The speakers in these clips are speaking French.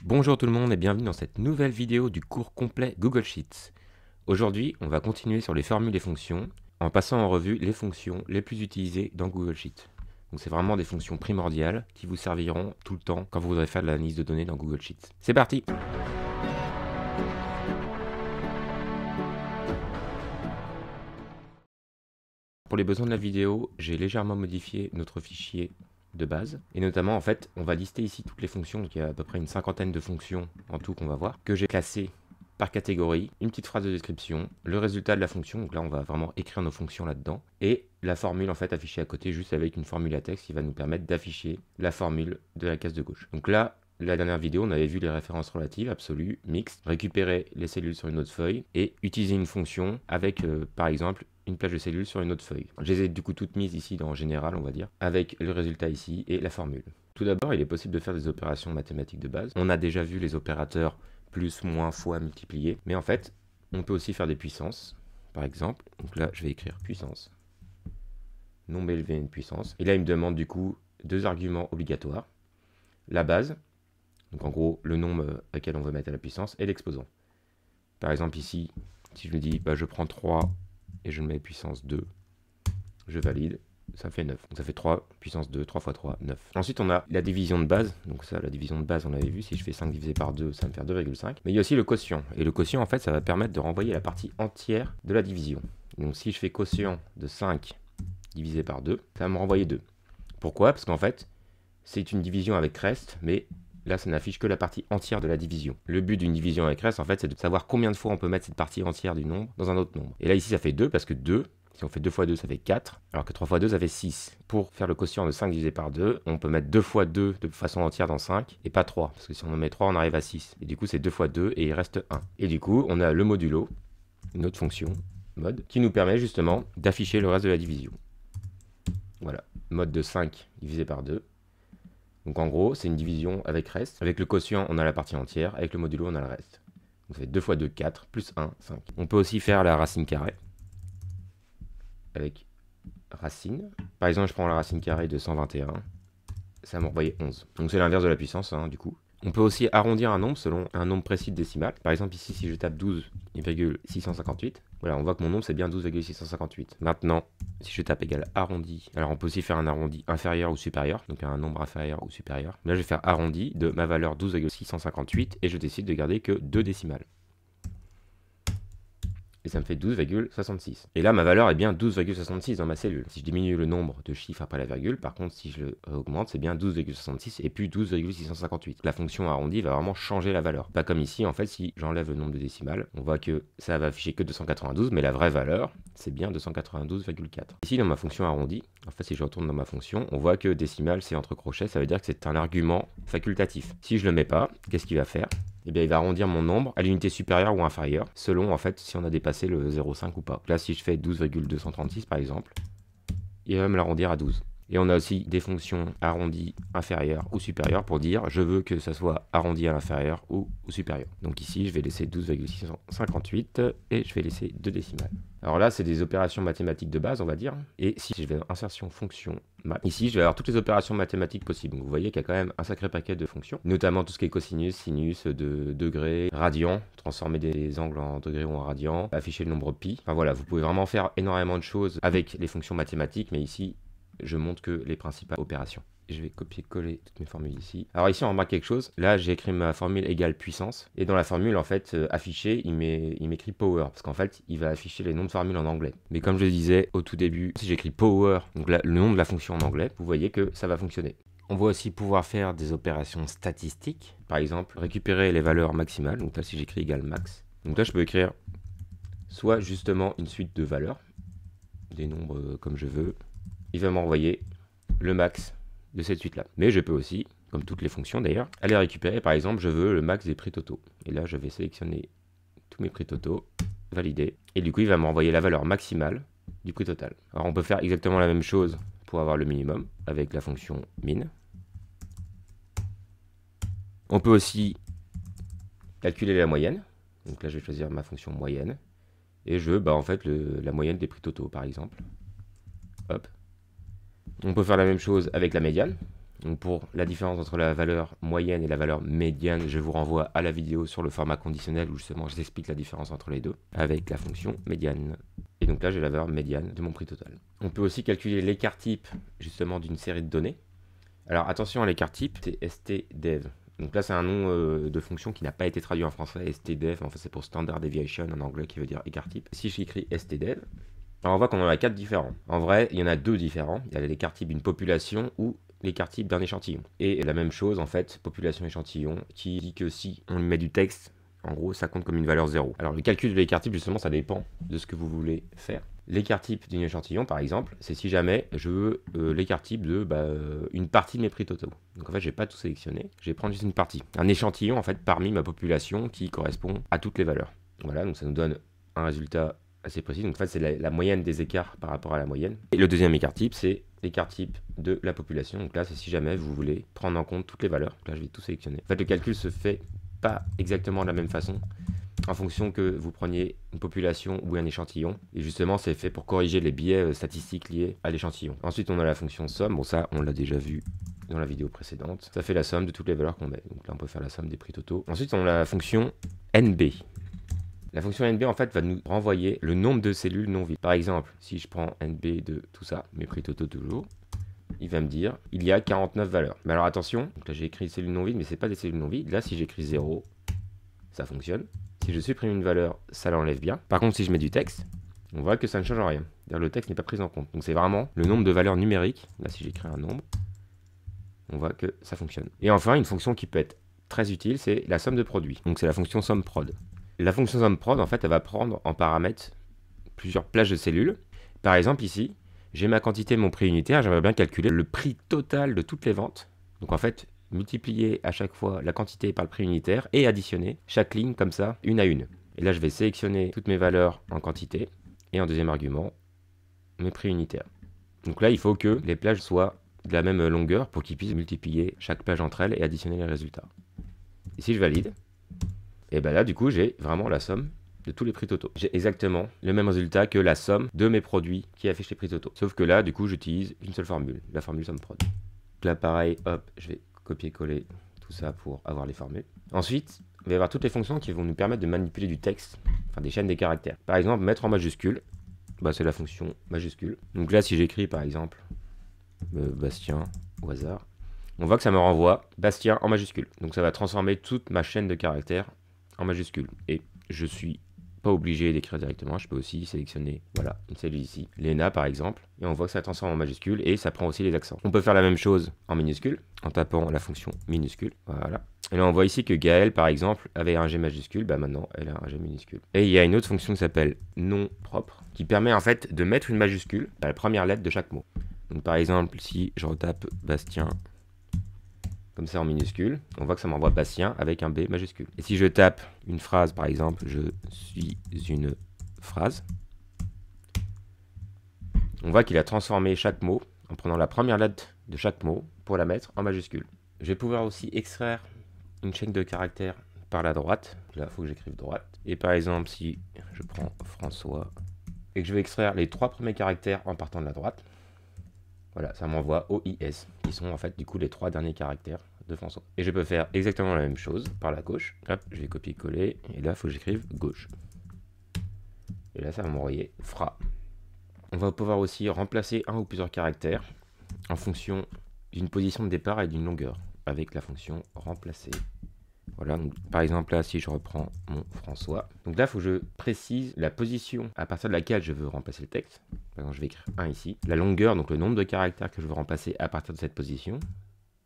Bonjour tout le monde et bienvenue dans cette nouvelle vidéo du cours complet Google Sheets. Aujourd'hui, on va continuer sur les formules et fonctions en passant en revue les fonctions les plus utilisées dans Google Sheets. Donc c'est vraiment des fonctions primordiales qui vous serviront tout le temps quand vous voudrez faire de l'analyse de données dans Google Sheets. C'est parti! Pour les besoins de la vidéo, j'ai légèrement modifié notre fichier de base. Et notamment, en fait, on va lister ici toutes les fonctions. Donc il y a à peu près une cinquantaine de fonctions en tout qu'on va voir, que j'ai classées par catégorie, une petite phrase de description, le résultat de la fonction. Donc là, on va vraiment écrire nos fonctions là-dedans. Et la formule, en fait, affichée à côté, juste avec une formule à texte qui va nous permettre d'afficher la formule de la case de gauche. Donc là, la dernière vidéo, on avait vu les références relatives, absolues, mixtes, récupérer les cellules sur une autre feuille et utiliser une fonction avec, par exemple, une plage de cellules sur une autre feuille. Je les ai du coup toutes mises ici dans général, on va dire, avec le résultat ici et la formule. Tout d'abord, il est possible de faire des opérations mathématiques de base. On a déjà vu les opérateurs plus, moins, fois, multiplier. Mais en fait, on peut aussi faire des puissances, par exemple. Donc là, je vais écrire puissance. Nombre élevé une puissance. Et là, il me demande du coup deux arguments obligatoires. La base, donc en gros, le nombre à quel on veut mettre à la puissance, et l'exposant. Par exemple ici, si je me dis, je prends 3 et je le mets puissance 2, je valide, ça fait 9. Donc ça fait 3 puissance 2, 3 fois 3, 9. Ensuite on a la division de base, donc ça la division de base on l'avait vu, si je fais 5 divisé par 2, ça va me faire 2,5. Mais il y a aussi le quotient, et le quotient en fait ça va permettre de renvoyer la partie entière de la division. Donc si je fais quotient de 5 divisé par 2, ça va me renvoyer 2. Pourquoi? Parce qu'en fait c'est une division avec reste, mais là, ça n'affiche que la partie entière de la division. Le but d'une division avec reste, en fait, c'est de savoir combien de fois on peut mettre cette partie entière du nombre dans un autre nombre. Et là, ici, ça fait 2, parce que 2, si on fait 2 fois 2, ça fait 4, alors que 3 fois 2, ça fait 6. Pour faire le quotient de 5 divisé par 2, on peut mettre 2 fois 2 de façon entière dans 5, et pas 3, parce que si on en met 3, on arrive à 6. Et du coup, c'est 2 fois 2, et il reste 1. Et du coup, on a le modulo, une autre fonction, mode, qui nous permet justement d'afficher le reste de la division. Voilà, mode de 5 divisé par 2. Donc en gros, c'est une division avec reste. Avec le quotient, on a la partie entière. Avec le modulo, on a le reste. Donc ça fait 2 fois 2, 4, plus 1, 5. On peut aussi faire la racine carrée. Avec racine. Par exemple, je prends la racine carrée de 121. Ça va m'envoyer 11. Donc c'est l'inverse de la puissance, du coup. On peut aussi arrondir un nombre selon un nombre précis de décimales. Par exemple, ici, si je tape 12,658, voilà, on voit que mon nombre, c'est bien 12,658. Maintenant, si je tape égal arrondi, alors on peut aussi faire un arrondi inférieur ou supérieur, donc un nombre inférieur ou supérieur. Là, je vais faire arrondi de ma valeur 12,658 et je décide de garder que 2 décimales. Et ça me fait 12,66. Et là, ma valeur est bien 12,66 dans ma cellule. Si je diminue le nombre de chiffres après la virgule, par contre, si je augmente, c'est bien 12,66 et puis 12,658. La fonction arrondie va vraiment changer la valeur. Pas comme ici, en fait, si j'enlève le nombre de décimales, on voit que ça va afficher que 292, mais la vraie valeur, c'est bien 292,4. Ici, dans ma fonction arrondie, en fait, si je retourne dans ma fonction, on voit que décimal, c'est entre crochets, ça veut dire que c'est un argument facultatif. Si je le mets pas, qu'est-ce qu'il va faire? Eh bien, il va arrondir mon nombre à l'unité supérieure ou inférieure, selon en fait si on a dépassé le 0,5 ou pas. Là, si je fais 12,236 par exemple, il va me l'arrondir à 12. Et on a aussi des fonctions arrondies inférieures ou supérieures pour dire je veux que ça soit arrondi à l'inférieur ou au supérieur. Donc ici, je vais laisser 12,658 et je vais laisser 2 décimales. Alors là, c'est des opérations mathématiques de base, on va dire. Et si je vais dans insertion fonction math, ici, je vais avoir toutes les opérations mathématiques possibles. Donc vous voyez qu'il y a quand même un sacré paquet de fonctions, notamment tout ce qui est cosinus, sinus, de degrés, radian, transformer des angles en degrés ou en radians, afficher le nombre pi. Enfin voilà, vous pouvez vraiment faire énormément de choses avec les fonctions mathématiques, mais ici, je montre que les principales opérations. Je vais copier-coller toutes mes formules ici. Alors ici, on remarque quelque chose. Là, j'ai écrit ma formule égale puissance. Et dans la formule, en fait, affichée, il m'écrit power. Parce qu'en fait, il va afficher les noms de formules en anglais. Mais comme je le disais au tout début, si j'écris power, donc là, le nom de la fonction en anglais, vous voyez que ça va fonctionner. On va aussi pouvoir faire des opérations statistiques. Par exemple, récupérer les valeurs maximales. Donc là, si j'écris égale max. Donc là, je peux écrire soit justement une suite de valeurs, des nombres comme je veux. Il va m'envoyer le max de cette suite-là. Mais je peux aussi, comme toutes les fonctions d'ailleurs, aller récupérer, par exemple, je veux le max des prix totaux. Et là, je vais sélectionner tous mes prix totaux, valider. Et du coup, il va me renvoyer la valeur maximale du prix total. Alors, on peut faire exactement la même chose pour avoir le minimum avec la fonction min. On peut aussi calculer la moyenne. Donc là, je vais choisir ma fonction moyenne. Et je veux, en fait, la moyenne des prix totaux, par exemple. Hop. On peut faire la même chose avec la médiane. Donc pour la différence entre la valeur moyenne et la valeur médiane, je vous renvoie à la vidéo sur le format conditionnel où justement je vous explique la différence entre les deux avec la fonction médiane. Et donc là, j'ai la valeur médiane de mon prix total. On peut aussi calculer l'écart type justement d'une série de données. Alors attention à l'écart type, c'est stdev. Donc là, c'est un nom de fonction qui n'a pas été traduit en français. stdev, en fait, c'est pour standard deviation en anglais qui veut dire écart type. Si j'écris stdev, alors on voit qu'on en a 4 différents. En vrai, il y en a 2 différents. Il y a l'écart type d'une population ou l'écart type d'un échantillon. Et la même chose, en fait, population-échantillon, qui dit que si on lui met du texte, en gros, ça compte comme une valeur 0. Alors le calcul de l'écart type, justement, ça dépend de ce que vous voulez faire. L'écart type d'une échantillon, par exemple, c'est si jamais je veux l'écart type de une partie de mes prix totaux. Donc en fait, je vais pas tout sélectionner, je vais prendre juste une partie. Un échantillon, en fait, parmi ma population qui correspond à toutes les valeurs. Voilà, donc ça nous donne un résultat assez précis. Donc en fait, c'est la moyenne des écarts par rapport à la moyenne. Et le deuxième écart type, c'est l'écart type de la population. Donc là, c'est si jamais vous voulez prendre en compte toutes les valeurs. Donc là, je vais tout sélectionner. En fait, le calcul se fait pas exactement de la même façon en fonction que vous preniez une population ou un échantillon. Et justement, c'est fait pour corriger les biais statistiques liés à l'échantillon. Ensuite, on a la fonction somme. Bon, ça, on l'a déjà vu dans la vidéo précédente. Ça fait la somme de toutes les valeurs qu'on met. Donc là, on peut faire la somme des prix totaux. Ensuite, on a la fonction NB. La fonction NB, en fait, va nous renvoyer le nombre de cellules non vides. Par exemple, si je prends NB de tout ça, mes prix totaux toujours, il va me dire, il y a 49 valeurs. Mais alors attention, donc là j'ai écrit cellules non vides, mais c'est pas des cellules non vides. Là, si j'écris 0, ça fonctionne. Si je supprime une valeur, ça l'enlève bien. Par contre, si je mets du texte, on voit que ça ne change rien. Le texte n'est pas pris en compte. Donc c'est vraiment le nombre de valeurs numériques. Là, si j'écris un nombre, on voit que ça fonctionne. Et enfin, une fonction qui peut être très utile, c'est la somme de produits. Donc c'est la fonction SUMPROD. La fonction SUMPROD, en fait, elle va prendre en paramètre plusieurs plages de cellules. Par exemple, ici, j'ai ma quantité, mon prix unitaire. J'aimerais bien calculer le prix total de toutes les ventes. Donc en fait, multiplier à chaque fois la quantité par le prix unitaire et additionner chaque ligne comme ça, une à une. Et là, je vais sélectionner toutes mes valeurs en quantité et en deuxième argument, mes prix unitaires. Donc là, il faut que les plages soient de la même longueur pour qu'ils puissent multiplier chaque plage entre elles et additionner les résultats. Et si je valide, et bien là, du coup, j'ai vraiment la somme de tous les prix totaux. J'ai exactement le même résultat que la somme de mes produits qui affichent les prix totaux. Sauf que là, du coup, j'utilise une seule formule, la formule SUMPROD. Donc là, pareil, hop, je vais copier-coller tout ça pour avoir les formules. Ensuite, il va y avoir toutes les fonctions qui vont nous permettre de manipuler du texte, enfin des chaînes des caractères. Par exemple, mettre en majuscule, c'est la fonction majuscule. Donc là, si j'écris par exemple Bastien au hasard, on voit que ça me renvoie Bastien en majuscule. Donc ça va transformer toute ma chaîne de caractères en majuscule. Et je suis pas obligé d'écrire directement, je peux aussi sélectionner, voilà, une cellule ici, Léna par exemple, et on voit que ça transforme en majuscule et ça prend aussi les accents. On peut faire la même chose en minuscule, en tapant la fonction minuscule, voilà. Et là on voit ici que Gaël par exemple avait un G majuscule, maintenant elle a un G minuscule. Et il y a une autre fonction qui s'appelle nom propre, qui permet en fait de mettre une majuscule à la première lettre de chaque mot. Donc par exemple, si je retape Bastien, comme ça en minuscule, on voit que ça m'envoie Bastien avec un B majuscule. Et si je tape une phrase, par exemple, je suis une phrase, on voit qu'il a transformé chaque mot en prenant la première lettre de chaque mot pour la mettre en majuscule. Je vais pouvoir aussi extraire une chaîne de caractères par la droite. Là, il faut que j'écrive droite. Et par exemple, si je prends François et que je vais extraire les 3 premiers caractères en partant de la droite, voilà, ça m'envoie OIS, qui sont en fait du coup les 3 derniers caractères de François. Et je peux faire exactement la même chose par la gauche. Hop, je vais copier-coller, et là, il faut que j'écrive gauche. Et là, ça va m'envoyer FRA. On va pouvoir aussi remplacer un ou plusieurs caractères en fonction d'une position de départ et d'une longueur, avec la fonction remplacer. Voilà, donc par exemple là, si je reprends mon François, donc là, il faut que je précise la position à partir de laquelle je veux remplacer le texte. Par exemple, je vais écrire 1 ici. La longueur, donc le nombre de caractères que je veux remplacer à partir de cette position.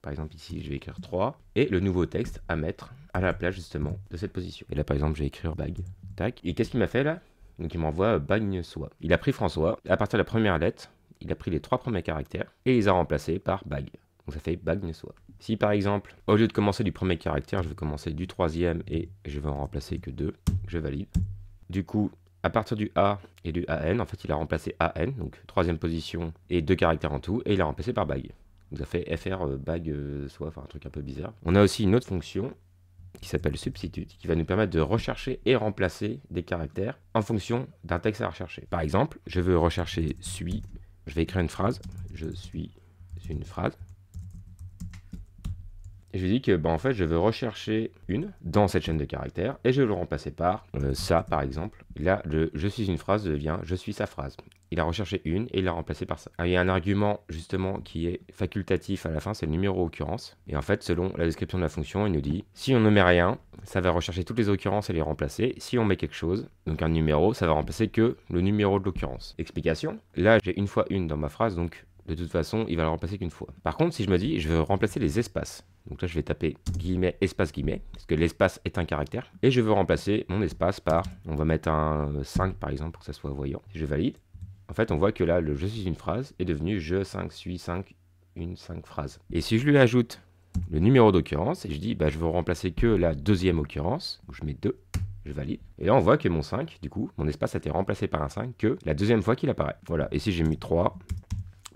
Par exemple, ici, je vais écrire 3. Et le nouveau texte à mettre à la place, justement, de cette position. Et là, par exemple, je vais écrire bag. Tac. Et qu'est-ce qu'il m'a fait, là? Donc, il m'envoie Bagnesois. Il a pris François. À partir de la première lettre, il a pris les 3 premiers caractères et il les a remplacés par bag. Donc, ça fait Bagnesois. Si, par exemple, au lieu de commencer du premier caractère, je vais commencer du 3e et je vais en remplacer que 2, je valide. Du coup, à partir du A et du AN, en fait, il a remplacé AN, donc 3e position et 2 caractères en tout, et il a remplacé par bag. Donc ça fait FR bag soit, enfin un truc un peu bizarre. On a aussi une autre fonction qui s'appelle substitute, qui va nous permettre de rechercher et remplacer des caractères en fonction d'un texte à rechercher. Par exemple, je veux rechercher suis, je vais écrire une phrase, je suis une phrase. Et je lui dis que en fait je veux rechercher une dans cette chaîne de caractères et je vais le remplacer par ça par exemple. Et là je suis une phrase devient je suis sa phrase. Il a recherché une et il l'a remplacé par ça. Alors, il y a un argument justement qui est facultatif à la fin, c'est le numéro occurrence. Et en fait selon la description de la fonction il nous dit si on ne met rien, ça va rechercher toutes les occurrences et les remplacer. Si on met quelque chose, donc un numéro, ça va remplacer que le numéro de l'occurrence. Explication, là j'ai une fois une dans ma phrase donc de toute façon, il va le remplacer qu'une fois. Par contre, si je me dis, je veux remplacer les espaces. Donc là, je vais taper guillemets, espace, guillemets, parce que l'espace est un caractère. Et je veux remplacer mon espace par, on va mettre un 5 par exemple, pour que ça soit voyant. Si je valide, en fait, on voit que là, le je suis une phrase est devenu je 5 suis 5, une 5 phrase. Et si je lui ajoute le numéro d'occurrence, et je dis, je veux remplacer que la deuxième occurrence, donc je mets 2. Je valide. Et là, on voit que mon 5, du coup, mon espace a été remplacé par un 5 que la deuxième fois qu'il apparaît. Voilà. Et si j'ai mis 3,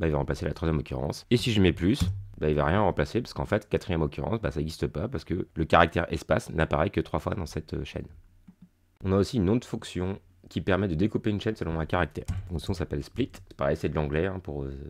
il va remplacer la troisième occurrence. Et si je mets plus, il va rien remplacer parce qu'en fait, quatrième occurrence, ça n'existe pas parce que le caractère espace n'apparaît que 3 fois dans cette chaîne. On a aussi une autre fonction qui permet de découper une chaîne selon un caractère. La fonction s'appelle split. Pareil, c'est de l'anglais,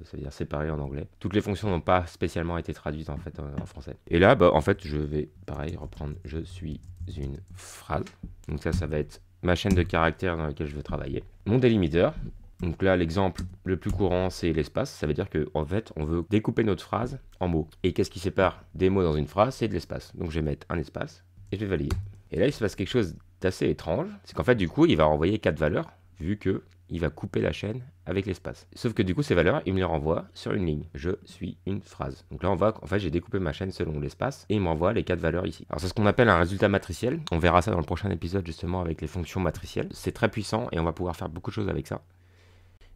ça veut dire séparer en anglais. Toutes les fonctions n'ont pas spécialement été traduites en fait en français. Et là, en fait, je vais pareil reprendre je suis une phrase. Donc ça va être ma chaîne de caractères dans laquelle je veux travailler. Mon délimiteur. Donc là, l'exemple le plus courant, c'est l'espace. Ça veut dire qu'en fait, on veut découper notre phrase en mots. Et qu'est-ce qui sépare des mots dans une phrase? C'est de l'espace. Donc je vais mettre un espace et je vais valider. Et là, il se passe quelque chose d'assez étrange. C'est qu'en fait, du coup, il va renvoyer 4 valeurs, vu qu'il va couper la chaîne avec l'espace. Sauf que du coup, ces valeurs, il me les renvoie sur une ligne. Je suis une phrase. Donc là, on voit qu'en fait, j'ai découpé ma chaîne selon l'espace et il me renvoie les 4 valeurs ici. Alors c'est ce qu'on appelle un résultat matriciel. On verra ça dans le prochain épisode, justement, avec les fonctions matricielles. C'est très puissant et on va pouvoir faire beaucoup de choses avec ça.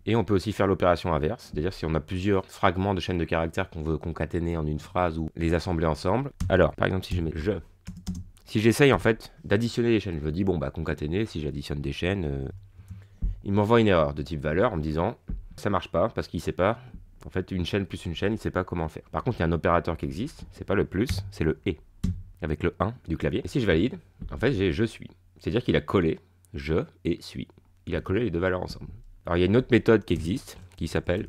Et on peut aussi faire l'opération inverse, c'est-à-dire si on a plusieurs fragments de chaînes de caractères qu'on veut concaténer en une phrase ou les assembler ensemble. Alors, par exemple, si je mets je, si j'essaye en fait d'additionner les chaînes, je me dis concaténer, si j'additionne des chaînes, il m'envoie une erreur de type valeur en me disant ça marche pas parce qu'il sait pas, en fait une chaîne plus une chaîne, il sait pas comment faire. Par contre, il y a un opérateur qui existe, c'est pas le plus, c'est le et, avec le 1 du clavier. Et si je valide, en fait j'ai je suis, c'est-à-dire qu'il a collé je et suis, il a collé les deux valeurs ensemble. Alors il y a une autre méthode qui existe, qui s'appelle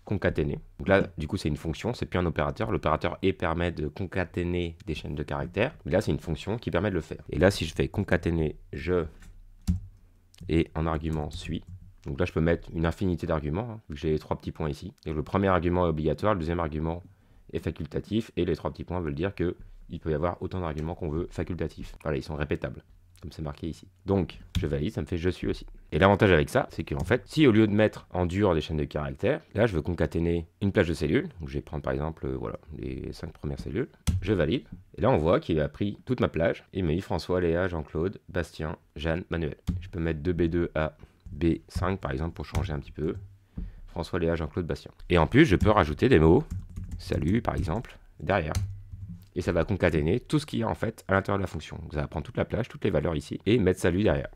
concaténer. Donc là, du coup, c'est une fonction, c'est plus un opérateur. L'opérateur et permet de concaténer des chaînes de caractères. Mais là, c'est une fonction qui permet de le faire. Et là, si je fais concaténer je et en argument suis, donc là, je peux mettre une infinité d'arguments, vu que j'ai les 3 petits points ici. Et le premier argument est obligatoire, le deuxième argument est facultatif, et les 3 petits points veulent dire qu'il peut y avoir autant d'arguments qu'on veut facultatifs. Voilà, ils sont répétables, comme c'est marqué ici. Donc, je valide, ça me fait je suis aussi. Et l'avantage avec ça, c'est qu'en fait, si au lieu de mettre en dur des chaînes de caractères, là, je veux concaténer une plage de cellules. Donc, je vais prendre par exemple, les 5 premières cellules. Je valide. Et là, on voit qu'il a pris toute ma plage. Et il m'a mis François, Léa, Jean-Claude, Bastien, Jeanne, Manuel. Je peux mettre de B2 à B5 par exemple pour changer un petit peu. François, Léa, Jean-Claude, Bastien. Et en plus, je peux rajouter des mots, salut par exemple, derrière. Et ça va concaténer tout ce qu'il y a en fait à l'intérieur de la fonction. Donc, ça va prendre toute la plage, toutes les valeurs ici, et mettre salut derrière.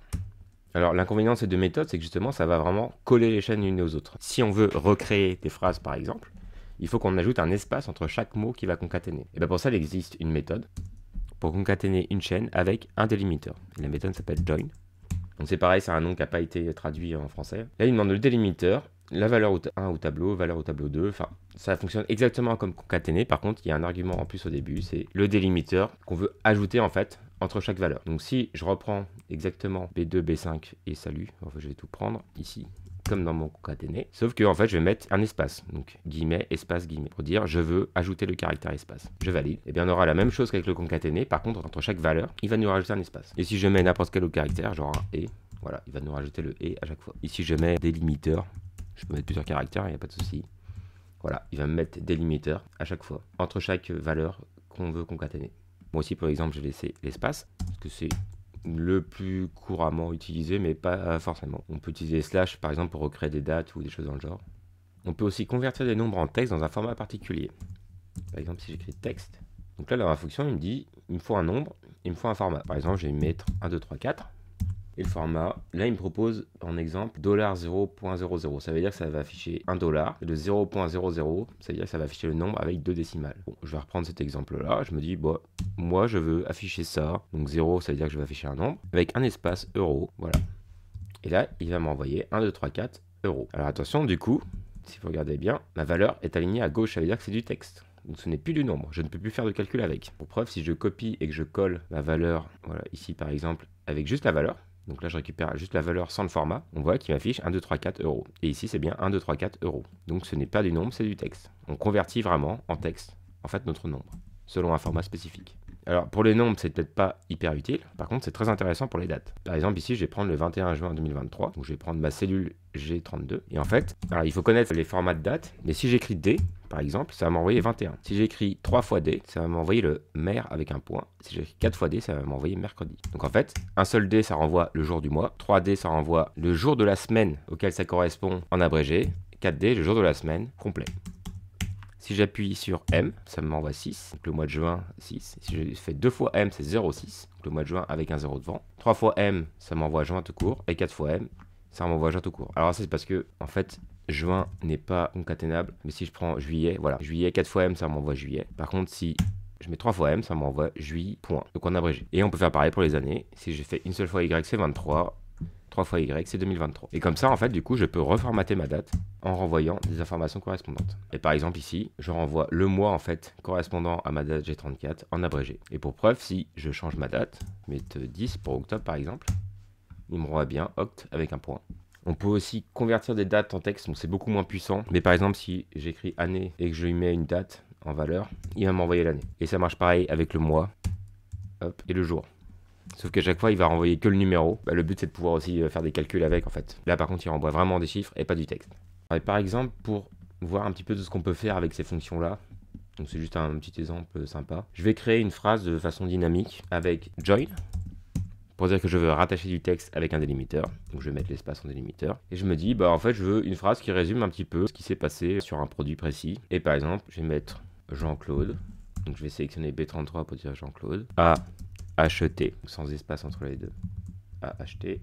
Alors l'inconvénient de ces deux méthodes, c'est que justement, ça va vraiment coller les chaînes l'une aux autres. Si on veut recréer des phrases par exemple, il faut qu'on ajoute un espace entre chaque mot qui va concaténer. Et bien pour ça, il existe une méthode pour concaténer une chaîne avec un délimiteur. Et la méthode s'appelle join. Donc c'est pareil, c'est un nom qui n'a pas été traduit en français. Là, il demande le délimiteur, la valeur 1 au tableau, valeur au tableau 2, enfin, ça fonctionne exactement comme concaténer. Par contre, il y a un argument en plus au début, c'est le délimiteur qu'on veut ajouter en fait entre chaque valeur. Donc si je reprends exactement B2, B5 et salut, enfin, je vais tout prendre ici, comme dans mon concaténé, sauf que en fait je vais mettre un espace, donc guillemets, espace, guillemets, pour dire je veux ajouter le caractère espace. Je valide, et bien on aura la même chose qu'avec le concaténé, par contre entre chaque valeur, il va nous rajouter un espace. Et si je mets n'importe quel autre caractère, genre un et, voilà, il va nous rajouter le et à chaque fois. Ici je mets délimiteur, je peux mettre plusieurs caractères, il n'y a pas de souci. Voilà, il va me mettre délimiteur à chaque fois, entre chaque valeur qu'on veut concaténer. Moi aussi, par exemple, j'ai laissé l'espace, parce que c'est le plus couramment utilisé, mais pas forcément. On peut utiliser slash, par exemple, pour recréer des dates ou des choses dans le genre. On peut aussi convertir des nombres en texte dans un format particulier. Par exemple, si j'écris texte. Donc là, dans la fonction, il me dit, il me faut un nombre, il me faut un format. Par exemple, je vais mettre 1, 2, 3, 4. Et le format, là il me propose en exemple $0.00. Ça veut dire que ça va afficher $1. Et le 0.00, ça veut dire que ça va afficher le nombre avec 2 décimales. Bon, je vais reprendre cet exemple-là. Je me dis, moi je veux afficher ça. Donc 0, ça veut dire que je vais afficher un nombre avec un espace euro. Voilà. Et là, il va m'envoyer 1, 2, 3, 4 euros. Alors attention, du coup, si vous regardez bien, ma valeur est alignée à gauche. Ça veut dire que c'est du texte. donc ce n'est plus du nombre, je ne peux plus faire de calcul avec. Pour preuve, si je copie et que je colle la valeur, voilà, ici par exemple, avec juste la valeur, donc là je récupère juste la valeur sans le format, on voit qu'il m'affiche 1, 2, 3, 4 euros. Et ici c'est bien 1, 2, 3, 4 euros. Donc ce n'est pas du nombre, c'est du texte. On convertit vraiment en texte, en fait, notre nombre, selon un format spécifique. Alors pour les nombres, c'est peut-être pas hyper utile, par contre c'est très intéressant pour les dates. Par exemple ici je vais prendre le 21 juin 2023, donc je vais prendre ma cellule G32, et en fait, alors il faut connaître les formats de date, mais si j'écris D, par exemple, ça va m'envoyer 21. Si j'écris 3 fois D, ça va m'envoyer le mer avec un point. Si j'écris 4 fois D, ça va m'envoyer mercredi. Donc en fait, un seul D, ça renvoie le jour du mois, 3D, ça renvoie le jour de la semaine auquel ça correspond en abrégé, 4D, le jour de la semaine complet. Si j'appuie sur M, ça m'envoie 6, donc le mois de juin, 6. Si je fais 2 fois M, c'est 0,6, donc le mois de juin avec un 0 devant. 3 fois M, ça m'envoie juin tout court, et 4 fois M, ça m'envoie juin tout court. Alors ça, c'est parce que, en fait, juin n'est pas concaténable, mais si je prends juillet, voilà, juillet, 4 fois M, ça m'envoie juillet. Par contre, si je mets 3 fois M, ça m'envoie juillet, point, donc en abrégé. Et on peut faire pareil pour les années. Si j'ai fait une seule fois Y, c'est 23. 3 fois Y, c'est 2023. Et comme ça, en fait, du coup, je peux reformater ma date en renvoyant des informations correspondantes. Et par exemple, ici, je renvoie le mois, en fait, correspondant à ma date G34 en abrégé. Et pour preuve, si je change ma date, je mets 10 pour octobre, par exemple, il me renvoie bien oct avec un point. On peut aussi convertir des dates en texte, donc c'est beaucoup moins puissant. Mais par exemple, si j'écris année et que je lui mets une date en valeur, il va m'envoyer l'année. Et ça marche pareil avec le mois, hop, et le jour. Sauf qu'à chaque fois, il va renvoyer que le numéro. Le but, c'est de pouvoir aussi faire des calculs avec, en fait. Là, par contre, il renvoie vraiment des chiffres et pas du texte. Et par exemple, pour voir un petit peu de ce qu'on peut faire avec ces fonctions-là, donc c'est juste un petit exemple sympa, je vais créer une phrase de façon dynamique avec join, pour dire que je veux rattacher du texte avec un délimiteur. Donc je vais mettre l'espace en délimiteur. Et je me dis, en fait, je veux une phrase qui résume un petit peu ce qui s'est passé sur un produit précis. Et par exemple, je vais mettre Jean-Claude. Donc je vais sélectionner B33 pour dire Jean-Claude. A acheté, sans espace entre les deux. A acheté.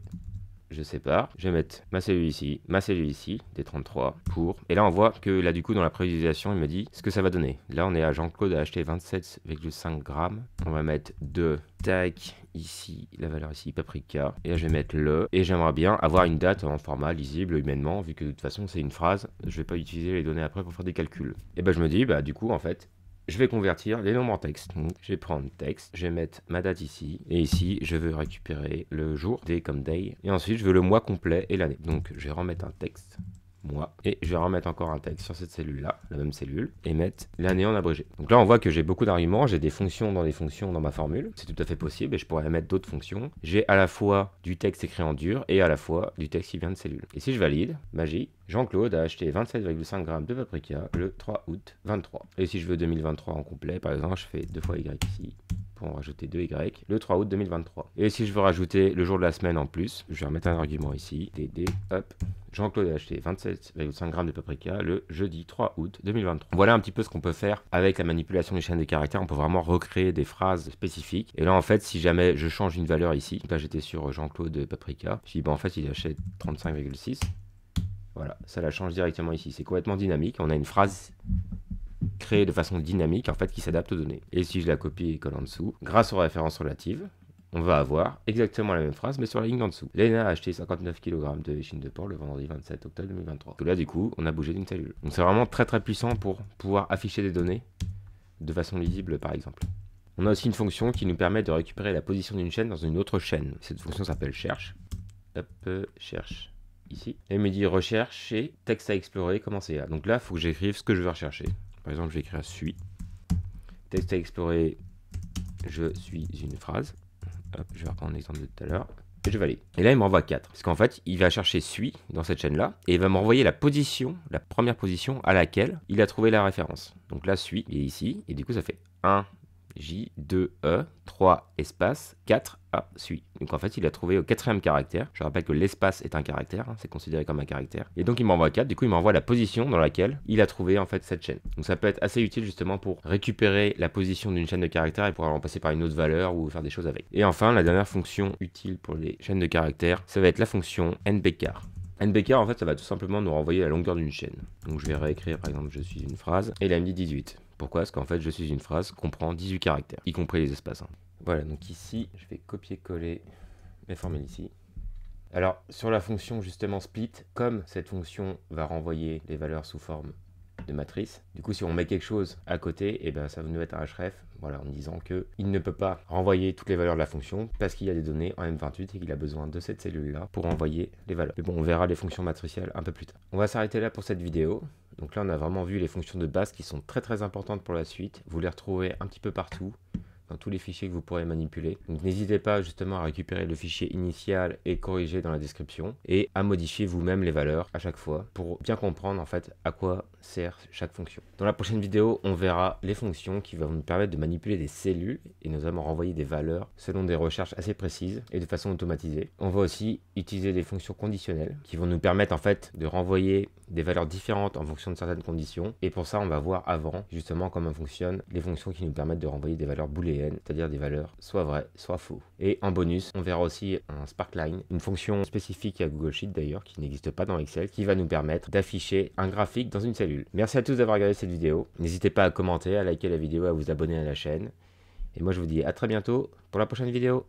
Je sépare. Je vais mettre ma cellule ici, D33 pour. Et là, on voit que là, du coup, dans la prévisualisation, il me dit ce que ça va donner. Là, on est à Jean-Claude a acheté 27,5 grammes. On va mettre 2. Tac, ici, la valeur ici, paprika. Et là, je vais mettre le. Et j'aimerais bien avoir une date en format lisible humainement, vu que de toute façon, c'est une phrase. Je vais pas utiliser les données après pour faire des calculs. Et je me dis, du coup, en fait, je vais convertir les nombres en texte. Donc, je vais prendre texte, je vais mettre ma date ici, et ici, je veux récupérer le jour, day comme day, et ensuite, je veux le mois complet et l'année. Donc, je vais remettre un texte, mois, et je vais remettre encore un texte sur cette cellule-là, la même cellule, et mettre l'année en abrégé. Donc là, on voit que j'ai beaucoup d'arguments, j'ai des fonctions dans ma formule, c'est tout à fait possible, et je pourrais mettre d'autres fonctions. J'ai à la fois du texte écrit en dur, et à la fois du texte qui vient de cellule. Et si je valide, magie, Jean-Claude a acheté 27,5 grammes de paprika le 3 août 23. Et si je veux 2023 en complet, par exemple, je fais 2 fois Y ici, pour en rajouter 2Y, le 3 août 2023. Et si je veux rajouter le jour de la semaine en plus, je vais remettre un argument ici, DD, hop, Jean-Claude a acheté 27,5 grammes de paprika le jeudi 3 août 2023. Voilà un petit peu ce qu'on peut faire avec la manipulation des chaînes de caractères. On peut vraiment recréer des phrases spécifiques. Et là, en fait, si jamais je change une valeur ici, là j'étais sur Jean-Claude paprika, je dis, en fait, il achète 35,6. Voilà, ça la change directement ici. C'est complètement dynamique. On a une phrase créée de façon dynamique, en fait, qui s'adapte aux données. Et si je la copie et colle en dessous, grâce aux références relatives, on va avoir exactement la même phrase, mais sur la ligne d'en dessous. Léna a acheté 59 kg de échine de porc le vendredi 27 octobre 2023. Donc là, du coup, on a bougé d'une cellule. Donc c'est vraiment très très puissant pour pouvoir afficher des données de façon lisible, par exemple. On a aussi une fonction qui nous permet de récupérer la position d'une chaîne dans une autre chaîne. Cette fonction s'appelle cherche. Hop, cherche. Ici. Et il me dit rechercher, texte à explorer, commencer à. Donc là, il faut que j'écrive ce que je veux rechercher. Par exemple, je vais écrire suis. Texte à explorer, je suis une phrase. Hop, je vais reprendre l'exemple de tout à l'heure. Et je valide. Et là, il m'envoie 4. Parce qu'en fait, il va chercher suis dans cette chaîne-là. Et il va m'envoyer la position, la première position à laquelle il a trouvé la référence. Donc là, suis est ici. Et du coup, ça fait 1, J, 2, E, 3, espace, 4, A, suis. Donc en fait, il a trouvé au 4e caractère. Je rappelle que l'espace est un caractère, c'est considéré comme un caractère. Et donc il m'envoie 4, du coup il m'envoie la position dans laquelle il a trouvé en fait cette chaîne. Donc ça peut être assez utile justement pour récupérer la position d'une chaîne de caractères et pouvoir remplacer par une autre valeur ou faire des choses avec. Et enfin, la dernière fonction utile pour les chaînes de caractères, ça va être la fonction nbchar. nbchar en fait, ça va tout simplement nous renvoyer la longueur d'une chaîne. Donc je vais réécrire par exemple je suis une phrase, et là il me dit 18. Pourquoi? Parce qu'en fait, je suis une phrase comprend 18 caractères, y compris les espaces. Voilà, donc ici, je vais copier-coller mes formules ici. Alors, sur la fonction justement split, comme cette fonction va renvoyer les valeurs sous forme de matrice. Du coup, si on met quelque chose à côté, et ben ça va nous mettre un href, voilà, en disant que il ne peut pas renvoyer toutes les valeurs de la fonction parce qu'il y a des données en M28 et qu'il a besoin de cette cellule-là pour envoyer les valeurs. Mais bon, on verra les fonctions matricielles un peu plus tard. On va s'arrêter là pour cette vidéo. Donc là, on a vraiment vu les fonctions de base qui sont très importantes pour la suite. Vous les retrouvez un petit peu partout, dans tous les fichiers que vous pourrez manipuler. Donc n'hésitez pas justement à récupérer le fichier initial et corriger dans la description et à modifier vous-même les valeurs à chaque fois pour bien comprendre en fait à quoi sert chaque fonction. Dans la prochaine vidéo, on verra les fonctions qui vont nous permettre de manipuler des cellules et notamment renvoyer des valeurs selon des recherches assez précises et de façon automatisée. On va aussi utiliser des fonctions conditionnelles qui vont nous permettre en fait de renvoyer des valeurs différentes en fonction de certaines conditions. Et pour ça, on va voir avant justement comment fonctionnent les fonctions qui nous permettent de renvoyer des valeurs booléennes, c'est-à-dire des valeurs soit vraies, soit faux. Et en bonus, on verra aussi un sparkline, une fonction spécifique à Google Sheet d'ailleurs, qui n'existe pas dans Excel, qui va nous permettre d'afficher un graphique dans une cellule. Merci à tous d'avoir regardé cette vidéo. N'hésitez pas à commenter, à liker la vidéo, à vous abonner à la chaîne. Et moi, je vous dis à très bientôt pour la prochaine vidéo.